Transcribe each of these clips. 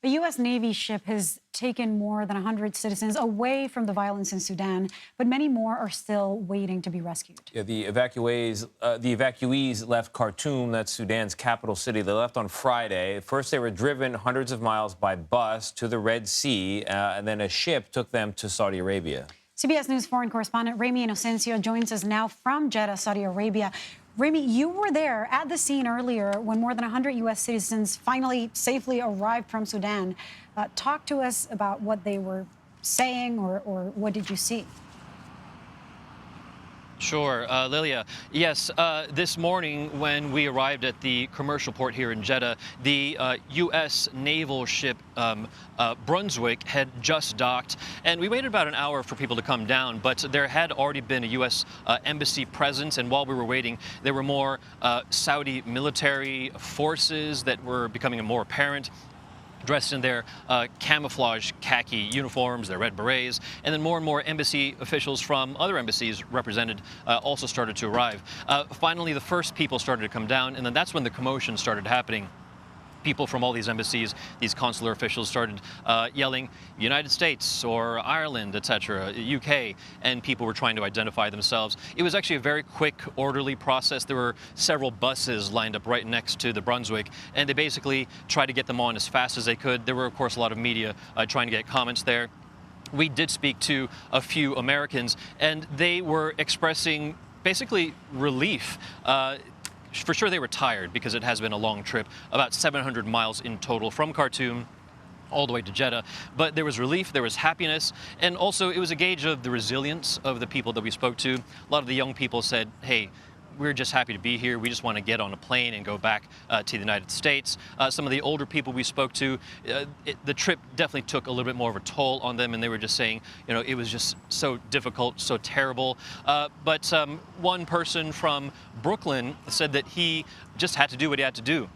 A U.S. Navy ship has taken more than 100 citizens away from the violence in Sudan, but many more are still waiting to be rescued. Yeah, the evacuees left Khartoum, that's Sudan's capital city. They left on Friday. First, they were driven hundreds of miles by bus to the Red Sea, and then a ship took them to Saudi Arabia. CBS News foreign correspondent Ramy Inocencio joins us now from Jeddah, Saudi Arabia. Ramy, you were there at the scene earlier when more than 100 U.S. citizens finally safely arrived from Sudan. Talk to us about what they were saying or what did you see? Sure, Lilia. Yes, this morning when we arrived at the commercial port here in Jeddah, the U.S. naval ship Brunswick had just docked, and we waited about an hour for people to come down, but there had already been a U.S. embassy presence, and while we were waiting, there were more Saudi military forces that were becoming more apparent, dressed in their camouflage khaki uniforms, their red berets, and then more and more embassy officials from other embassies represented also started to arrive. Finally, the first people started to come down, and then that's when the commotion started happening. People from all these embassies, these consular officials started yelling United States or Ireland, etc., UK, and people were trying to identify themselves. It was actually a very quick, orderly process. There were several buses lined up right next to the Brunswick, and they basically tried to get them on as fast as they could. There were, of course, a lot of media trying to get comments there. We did speak to a few Americans, and they were expressing basically relief. For sure they were tired because it has been a long trip, about 700 miles in total from Khartoum all the way to Jeddah. But there was relief, there was happiness, and also it was a gauge of the resilience of the people that we spoke to. A lot of the young people said, hey, we're just happy to be here. We just want to get on a plane and go back to the United States. Some of the older people we spoke to, the trip definitely took a little bit more of a toll on them, and they were just saying, you know, it was just so difficult, so terrible. But one person from Brooklyn said that he just had to do what he had to do.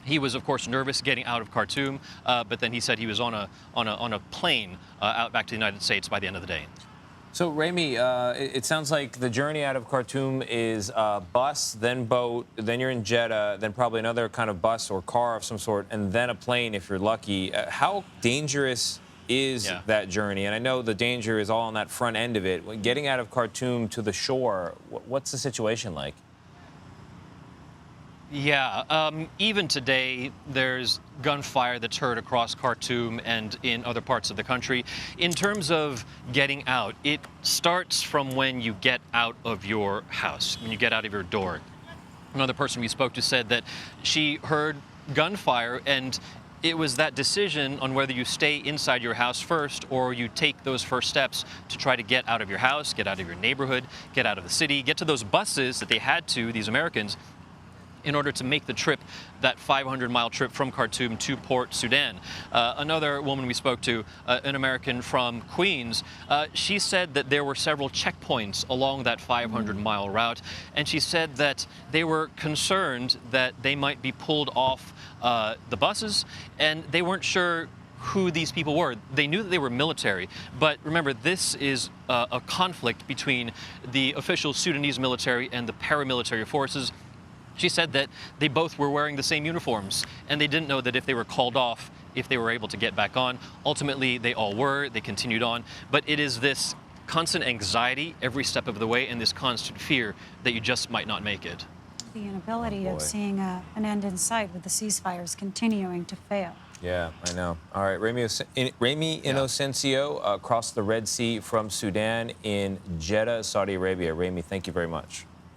He was, of course, nervous getting out of Khartoum, but then he said he was on a plane out back to the United States by the end of the day. So, Ramy, it sounds like the journey out of Khartoum is bus, then boat, then you're in Jeddah, then probably another kind of bus or car of some sort, and then a plane if you're lucky. How dangerous is that journey? And I know the danger is all on that front end of it. When getting out of Khartoum to the shore, what's the situation like? Yeah, even today, there's gunfire that's heard across Khartoum and in other parts of the country. In terms of getting out, it starts from when you get out of your house, when you get out of your door. Another person we spoke to said that she heard gunfire, and it was that decision on whether you stay inside your house first or you take those first steps to try to get out of your house, get out of your neighborhood, get out of the city, get to those buses that they had to, these Americans, in order to make the trip, that 500-mile trip from Khartoum to Port Sudan. Another woman we spoke to, an American from Queens, she said that there were several checkpoints along that 500-mile route, and she said that they were concerned that they might be pulled off the buses, and they weren't sure who these people were. They knew that they were military, but remember, this is a conflict between the official Sudanese military and the paramilitary forces. She said that they both were wearing the same uniforms, and they didn't know that if they were called off, if they were able to get back on. Ultimately, they all were. They continued on. But it is this constant anxiety every step of the way and this constant fear that you just might not make it. The inability of seeing an end in sight with the ceasefires continuing to fail. Yeah, I know. All right, Ramy Inocencio across the Red Sea from Sudan in Jeddah, Saudi Arabia. Ramy, thank you very much.